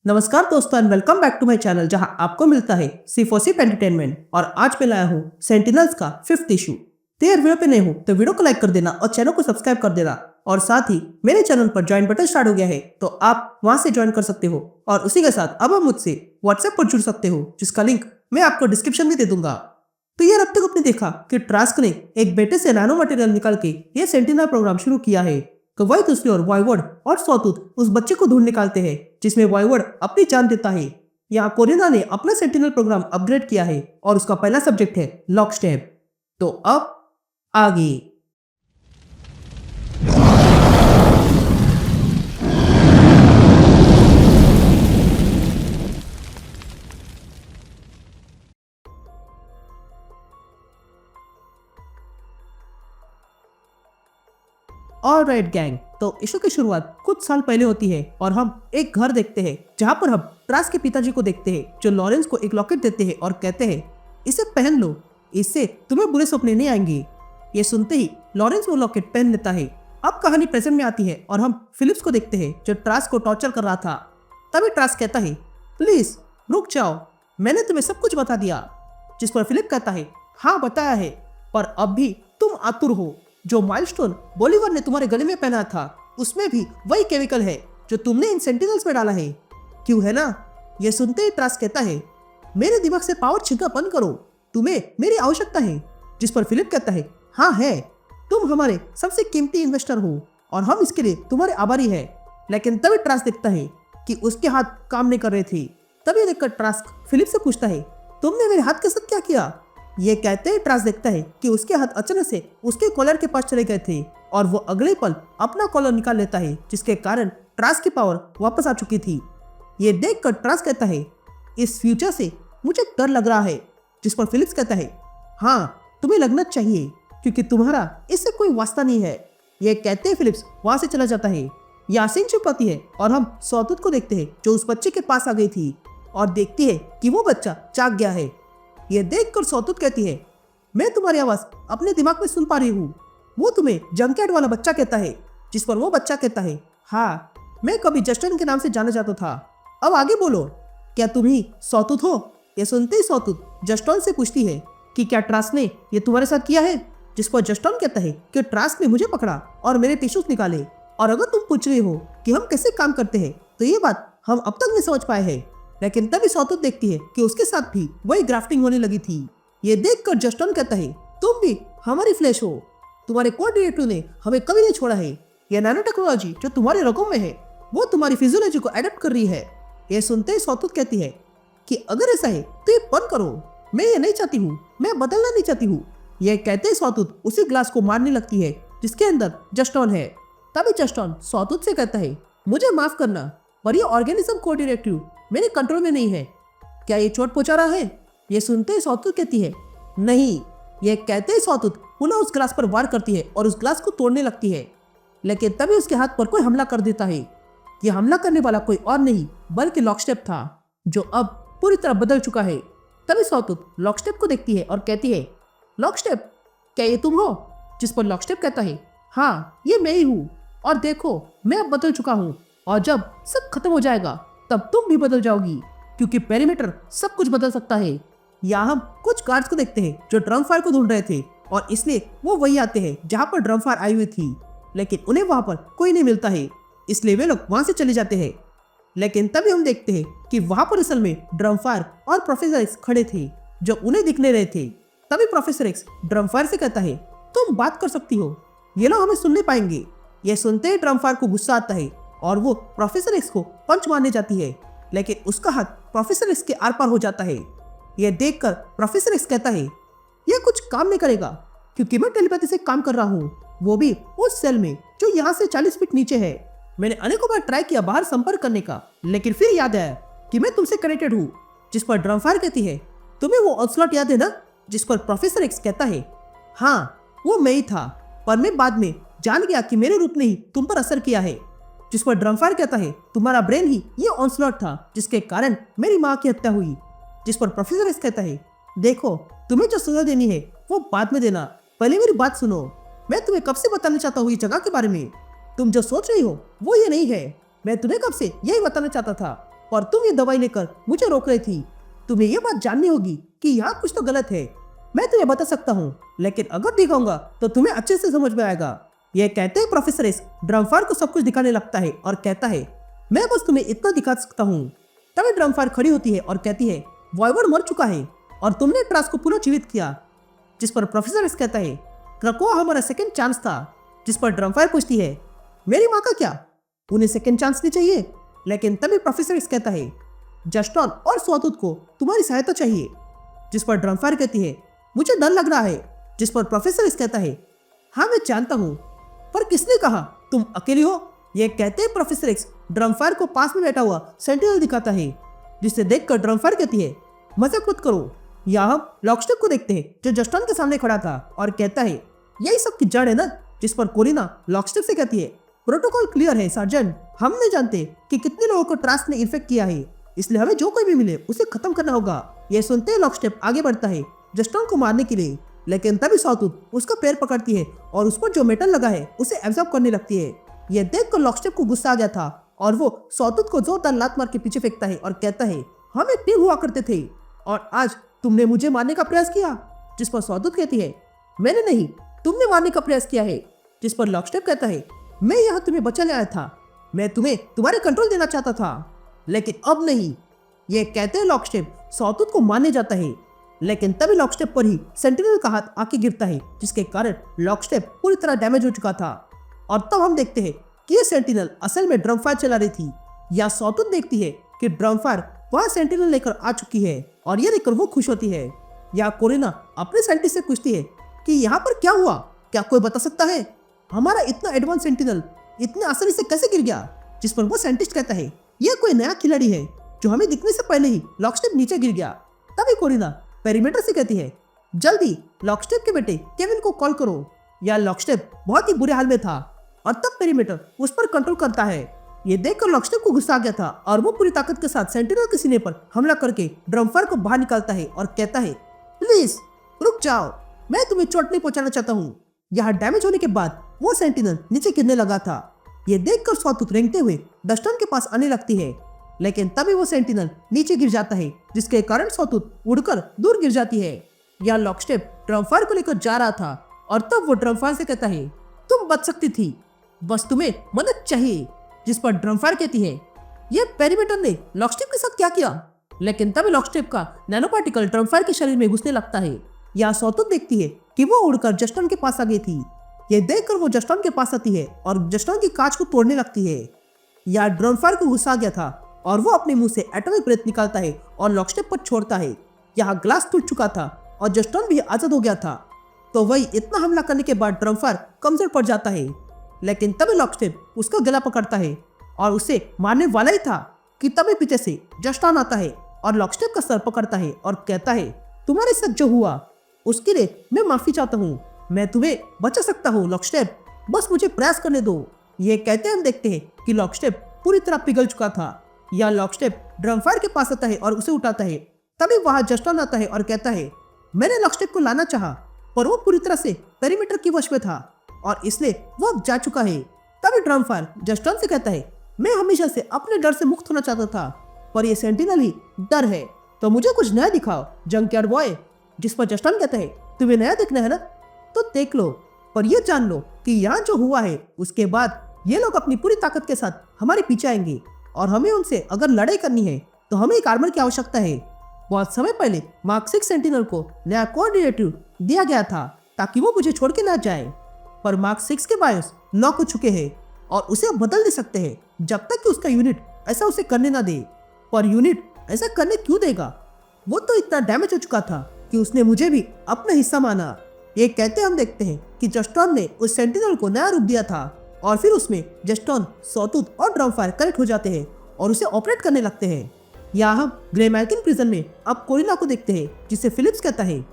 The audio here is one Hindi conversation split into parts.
नमस्कार दोस्तों and welcome back to my channel जहां आपको मिलता है सिर्फ और सिर्फ एंटरटेनमेंट। और आज मैं लाया हूं सेंटिनल्स का 5th इशू। तो यार वीडियो पे नए हो तो वीडियो को लाइक कर देना और चैनल को सब्सक्राइब कर देना। और साथ ही मेरे चैनल पर ज्वाइन बटन स्टार्ट हो गया है तो आप वहां से ज्वाइन कर सकते हो। और उसी के साथ अब आप मुझसे व्हाट्सएप पर जुड़ सकते हो जिसका लिंक मैं आपको डिस्क्रिप्शन में दे दूंगा। तो यार अब तक आपने देखा कि ट्रास्क ने एक बेटे से नैनो मटेरियल निकाल के ये सेंटिनल प्रोग्राम शुरू किया है। तो वही दूसरी ओर वॉयवर्ड और सॉटूथ उस बच्चे को ढूंढ निकालते हैं जिसमें वॉयवर्ड अपनी जान देता है। यहाँ कोरिना ने अपना सेंटिनल प्रोग्राम अपग्रेड किया है और उसका पहला सब्जेक्ट है लॉकस्टेप। तो अब आगे ऑलराइट गैंग, तो इशू की शुरुआत कुछ साल पहले होती है और हम एक घर देखते हैं जहां पर हम ट्रास के पिताजी को देखते हैं जो लॉरेंस को एक लॉकेट देते हैं और कहते हैं इसे पहन लो, इससे तुम्हें बुरे सपने नहीं आएंगे। ये सुनते ही लॉरेंस वो लॉकेट पहन लेता है। अब कहानी प्रेजेंट में आती है और हम फिलिप्स को देखते हैं जो ट्रास को टॉर्चर कर रहा था। तभी ट्रास कहता है प्लीज रुक जाओ, मैंने तुम्हें सब कुछ बता दिया। जिस पर फिलिप कहता है हाँ बताया है, पर अब भी तुम आतुर हो। जो माइलस्टोन बोलीवर ने तुम्हारे गले में पहना था उसमें भी वही केमिकल है जो तुमने इन सेंटिनल्स में डाला है, क्यों है ना। यह सुनते ही ट्रास कहता है मेरे दिमाग से पावर छीनना बंद करो, तुम्हें मेरी आवश्यकता है। जिस पर फिलिप कहता है हाँ है, तुम हमारे सबसे कीमती इन्वेस्टर हो और हम इसके लिए तुम्हारे आभारी है। लेकिन तभी ट्रास देखता है कि उसके हाथ काम नहीं कर रहे थे। तभी देखकर ट्रास फिलिप से पूछता है तुमने मेरे हाथ के साथ क्या किया। ये कहते ही ट्रास देखता है कि उसके हाथ अचानक से उसके कॉलर के पास चले गए थे और वो अगले पल अपना कॉलर निकाल लेता है जिसके कारण ट्रास की पावर वापस आ चुकी थी। ये देखकर ट्रास कहता है इस फ्यूचर से मुझे डर लग रहा है। जिस पर फिलिप्स कहता है हाँ तुम्हें लगना चाहिए क्योंकि तुम्हारा इससे कोई वास्ता नहीं है। ये कहते ही फिलिप्स वहां से चला जाता है। यासीन चुप आती है और हम सौतुत को देखते हैं जो उस बच्चे के पास आ गई थी और देखती है कि वो बच्चा जाग गया है। यह देखकर सौतुत कहती है मैं तुम्हारी आवाज अपने दिमाग में सुन पा रही हूँ, वो तुम्हें जंकेट वाला बच्चा कहता है। जिस पर वो बच्चा कहता है हाँ मैं कभी जस्टिन के नाम से जाना जाता था, अब आगे बोलो क्या तुम ही सौतुत हो। यह सुनते ही सौतुत जस्टॉन से पूछती है कि क्या ट्रास ने यह तुम्हारे साथ किया है। जिस पर जस्टॉन कहता है कि ट्रास ने मुझे पकड़ा और मेरे टिश्यूज निकाले, और अगर तुम पूछ रहे हो कि हम कैसे काम करते हैं तो ये बात हम अब तक नहीं समझ पाए हैं। लेकिन तभी सौतुत देखती है कि उसके साथ भी वही ग्राफ्टिंग होने लगी थी। ये देखकर जस्टॉन कहता है तुम भी हमारी फ्लैश हो, तुम्हारे कोऑर्डिनेटर ने हमें कभी नहीं छोड़ा है। यह नैनो टेक्नोलॉजी जो तुम्हारे रगों में है वो तुम्हारी फिजियोलॉजी को अडेप्ट कर रही है। यह सुनते ही सौतुत कहती है कि अगर ऐसा है तो ये बंद करो, मैं ये नहीं चाहती हूँ, मैं बदलना नहीं चाहती हूँ। यह कहते ही सौतुत उसी ग्लास को मारने लगती है जिसके अंदर जस्टॉन है। तभी जस्टॉन सौतुत से कहता है मुझे माफ करना पर यह ऑर्गेनिज्म कोऑर्डिनेटिव मेरे कंट्रोल में नहीं है, क्या ये चोट पहुंचा रहा है। ये सुनते ही सौतुत कहती है नहीं। ये कहते ही सौतुत पुनः उस ग्लास पर वार करती है और उस ग्लास को तोड़ने लगती है। लेकिन तभी उसके हाथ पर कोई हमला कर देता है। यह हमला करने वाला कोई और नहीं बल्कि लॉकस्टेप था जो अब पूरी तरह बदल चुका है। तभी सौतुत लॉकस्टेप को देखती है और कहती है लॉकस्टेप क्या ये तुम हो। जिस पर लॉकस्टेप कहता है हाँ ये मैं ही हूँ, और देखो मैं अब बदल चुका हूँ और जब सब खत्म हो जाएगा तब तुम भी बदल जाओगी क्योंकि पेरीमीटर सब कुछ बदल सकता है। यहाँ हम कुछ गार्ड्स को देखते हैं जो ड्रम फायर को ढूंढ रहे थे और इसलिए वो वही आते हैं जहाँ पर ड्रम फायर आई हुई थी, लेकिन उन्हें वहाँ पर कोई नहीं मिलता है इसलिए वे लोग वहाँ से चले जाते हैं। लेकिन तभी हम देखते हैं कि वहाँ पर असल में ड्रम फायर और प्रोफेसर एक्स खड़े थे जो उन्हें दिखने रहे थे। तभी प्रोफेसर एक्स ड्रम फायर से कहता है तुम बात कर सकती हो, ये लोग हमें सुन नहीं पाएंगे। यह सुनते ही ड्रम फायर को गुस्सा आता है और वो प्रोफेसर एक्स को पंच मारने जाती है, लेकिन उसका हाथ प्रोफेसर एक्स के आर पार हो जाता है। यह देखकर प्रोफेसर एक्स कहता है यह कुछ काम नहीं करेगा क्योंकि मैं टेलीपैथी से काम कर रहा हूँ, वो भी उस सेल में जो यहाँ से 40 फीट नीचे है। मैंने अनेकों बार ट्राई किया बाहर संपर्क करने का, लेकिन फिर याद आया कि मैं तुमसे कनेक्टेड हूँ। जिस पर ड्रम फायर कहती है तुम्हें वो ऑन्स्लॉट याद है ना। जिस पर प्रोफेसर एक्स कहता है हाँ वो मैं ही था, पर मैं बाद में जान गया कि मेरे रूप ने ही तुम पर असर किया है। जिस पर ड्रमफायर कहता है तुम्हारा ब्रेन ही ये ऑन्स्लॉट था जिसके कारण मेरी माँ की हत्या हुई। जिस पर प्रोफेसर एक्स कहता है देखो तुम्हें जो सजा देनी है वो बाद में देना, पहले मेरी बात सुनो। मैं तुम्हें कब से बताना चाहता हूँ ये जगह के बारे में, तुम जो सोच रही हो वो ये नहीं है। मैं तुम्हें कब से यही बताना चाहता था। और तुम ये दवाई लेकर मुझे रोक रही थी। तुम्हें ये बात जाननी होगी कि यहाँ कुछ तो गलत है। मैं तुम्हें बता सकता हूँ, लेकिन अगर दिखाऊंगा तो तुम्हें अच्छे से समझ में आएगा। ये कहते हैं प्रोफेसर एक्स ड्रमफायर को सब कुछ दिखाने लगता है और कहता है, मैं बस तुम्हें इतना दिखा सकता हूँ। तभी ड्रमफायर खड़ी होती है और कहती है, वॉयवर्ड मर चुका है और तुमने ट्रास को पुनर्जीवित किया। जिस पर प्रोफेसर एक्स कहता है, क्रको हमारा सेकंड चांस था। जिस पर ड्रमफायर पूछती है, मेरी माँ का क्या, उन्हें सेकंड चांस नहीं चाहिए? लेकिन तभी प्रोफेसर एक्स कहता है, जस्टॉन और स्वातुत को तुम्हारी सहायता चाहिए। जिस पर ड्रमफायर कहती है, मुझे डर लग रहा है। जिस पर प्रोफेसर एक्स कहता है, हाँ मैं जानता हूँ, पर किसने कहा तुम अकेली हो? ये कहते हैं प्रोफेसर एक्स ड्रमफायर को पास में बैठा हुआ सेंटिनल दिखाता है, जिसे देखकर ड्रमफायर कहती है, मजाक मत करो। यहाँ हम लॉकस्टेप को देखते हैं जो जस्टॉन के सामने खड़ा था और कहता है, यही सब की जड़ है ना? जिस पर कोरिना लॉकस्टेप से कहती है, प्रोटोकॉल क्लियर है सार्जेंट, हम नहीं जानते कि कितने लोगों को ट्रास ने इन्फेक्ट किया है, इसलिए हमें जो कोई भी मिले उसे खत्म करना होगा। ये सुनते ही लॉकस्टेप आगे बढ़ता है जस्टॉन को मारने के लिए, लेकिन तभी सॉटूथ उसका पैर पकड़ती है और उस पर जो मेटल लगा है उसे एब्जॉर्ब करने लगती है। यह देखकर लॉकस्टेप को गुस्सा आ गया था और वो सॉटूथ को जोरदार लात मार के पीछे फेंकता है और कहता है, हम एक टीम हुआ करते थे और आज तुमने मुझे मारने का प्रयास किया। जिस पर सॉटूथ कहती है, मैंने नहीं, तुमने मारने का प्रयास किया है। जिस पर लॉकस्टेप कहता है, मैं यहाँ तुम्हें बचा लाया था, मैं तुम्हें तुम्हारे कंट्रोल देना चाहता था, लेकिन अब नहीं। ये कहते हैं लॉकस्टेप सॉटूथ को मारने जाता है, लेकिन तभी लॉकस्टेप पर ही सेंटिनल का हाथ आके गिरता है, जिसके कारण लॉकस्टेप पूरी तरह डैमेज हो चुका था। और तब हम देखते हैं कि ये सेंटिनल असल में ड्रमफायर चला रही थी। या सॉटूथ देखती है कि ड्रमफायर वहाँ सेंटिनल लेकर आ चुकी है और ये देखकर वो खुश होती है। या कोरिना अपने साइंटिस्ट से पूछती है कि यहाँ पर क्या हुआ, क्या कोई बता सकता है? हमारा इतना एडवांस सेंटिनल इतने आसानी से कैसे गिर गया? जिस पर वो साइंटिस्ट कहता है, यह कोई नया खिलाड़ी है जो हमें दिखने से पहले ही लॉकस्टेप नीचे गिर गया। तभी कोरिना पेरीमीटर से कहती है, जल्दी लॉकस्टेप के बेटे केविन को कॉल करो। या लॉकस्टेप बहुत ही बुरे हाल में था और तब पेरीमीटर उस पर कंट्रोल करता है। ये देखकर लॉकस्टेप को गुस्सा आ गया था और वो पूरी ताकत के साथ सेंटिनल के सीने पर हमला करके ड्रमफायर को बाहर निकालता है और कहता है, प्लीज रुक जाओ, मैं तुम्हें चोट नहीं पहुंचाना चाहता हूँ। यहाँ डैमेज होने के बाद वो सेंटिनल नीचे गिरने लगा था। ये देखकर सॉटूथ रेंगते हुए डस्टन के पास आने लगती है, लेकिन तभी वो सेंटिनल नीचे गिर जाता है, जिसके कारण सॉटूथ उड़कर दूर गिर जाती है। या लॉकस्टेप ड्रमफायर को लेकर जा रहा था और तब वो ड्रमफायर से कहता है, तुम बच सकती थी, बस तुम्हें मदद चाहिए। जिस पर ड्रमफायर कहती है, ये पेरीमीटर ने लॉकस्टेप के साथ क्या किया? लेकिन तभी लॉकस्टेप का नैनो पार्टिकल ड्रमफायर के शरीर में घुसने लगता है। या सॉटूथ देखती है कि वो उड़कर जस्टन के पास आ गई थी। ये देखकर वो जस्टन के पास आती है और जस्टन की कांच को तोड़ने लगती है। या ड्रमफायर को गुस्सा आ गया था और वो अपने मुंह से एटॉमिक ब्रेथ निकालता है और लॉकस्टेप पर छोड़ता है। यहाँ ग्लास टूट चुका था और जस्टन भी आजाद हो गया था, तो वही इतना हमला करने के बाद ड्रमफायर कमजोर पड़ जाता है। लेकिन तभी लॉकस्टेप उसका गला पकड़ता है और उसे मारने वाला ही था कि तभी पीछे से जस्टन आता है और लॉकस्टेप का सर पकड़ता है और कहता है, तुम्हारे साथ जो हुआ उसके लिए मैं माफी चाहता हूँ, मैं तुम्हें बचा सकता हूँ लॉकस्टेप, बस मुझे प्रयास करने दो। ये कहते हम देखते हैं कि लॉकस्टेप पूरी तरह पिघल चुका था। या लॉकस्टेप ड्रमफायर के पास आता है और उसे उठाता है। तभी वहां जस्टन आता है और कहता है, मैंने लॉकस्टेप को लाना चाहा, पर वो पूरी तरह से पेरीमीटर की वश में था और इसलिए वो अब जा चुका है। तभी ड्रमफायर जस्टन से कहता है, मैं हमेशा से अपने डर से मुक्त होना चाहता था, पर ये सेंटिनल ही डर है, तो मुझे कुछ नया दिखाओ जंकयार्ड बॉय। जिस पर जस्टन कहता है, तुम्हें नया देखना है ना, तो देख लो, पर ये जान लो कि यहाँ जो हुआ है उसके बाद ये लोग अपनी पूरी ताकत के साथ हमारे पीछे आएंगे और हमें उनसे अगर लड़ाई करनी है तो हमें एक आर्मर की आवश्यकता है। बहुत समय पहले मार्क 6 सेंटिनल को नया कोऑर्डिनेटिव दिया गया था ताकि वो मुझे छोड़ के ना जाए, पर मार्क 6 के बायोस लॉक हो चुके हैं और उसे बदल दे सकते हैं जब तक कि उसका यूनिट ऐसा उसे करने ना दे। पर यूनिट ऐसा करने क्यों देगा? वो तो इतना डैमेज हो चुका था कि उसने मुझे भी अपना हिस्सा माना। ये कहते हम देखते हैं कि जस्टन ने उस सेंटिनल को नया रूप दिया था और फिर उसमें जस्टन, सॉटूथ और ड्रमफायर कनेक्ट हो जाते हैं और उसे ऑपरेट करने लगते हैं। यहाँ हम ग्रे मैल्किन प्रिजन में अब कोरिना को देखते हैं, जिसे फिलिप्स कहता है,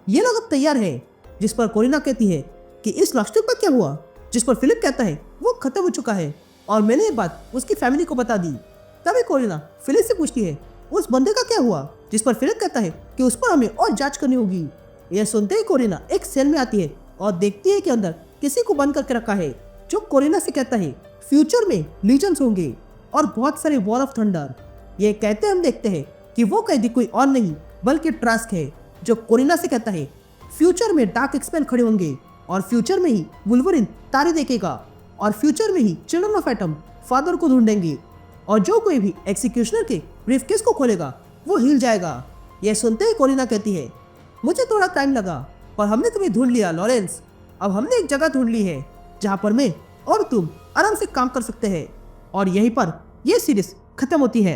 ये लोग अब तैयार है। जिस पर कोरिना कहती है कि इस लॉकस्टेप का क्या हुआ? जिस पर फिलिप कहता है, वो खत्म हो चुका है और मैंने ये बात उसकी फैमिली को बता दी। तभी कोरिना फिलिप से पूछती है, उस बंदे का क्या हुआ? जिस पर फिलिप कहता है कि उस पर हमें और जांच करनी होगी। यह सुनते ही कोरिना एक सेल में आती है और देखती है कि अंदर किसी को बंद करके रखा है, जो कोरिना से कहता है फ्यूचर में लीजन्स होंगे और बहुत सारे वॉल ऑफ थंडर। ये कहते हम देखते हैं कि वो कैदी कोई और नहीं बल्कि ट्रास्क है, जो कोरिना से कहता है फ्यूचर में डार्क एक्सपेल खड़े होंगे और फ्यूचर में ही वुल्वरिन तारे देखेगा और फ्यूचर में ही चिल्ड्रन ऑफ एटम फादर को ढूंढेंगे और जो कोई भी एक्सिक्यूशनर के ब्रीफकेस को खोलेगा वो हिल जाएगा। यह सुनते ही कोरिना कहती है, मुझे थोड़ा टाइम लगा पर हमने तुम्हें ढूंढ लिया लॉरेंस। अब हमने एक जगह ढूंढ ली है जहाँ पर मैं और तुम आराम से काम कर सकते हैं। और यहीं पर यह सीरीज खत्म होती है।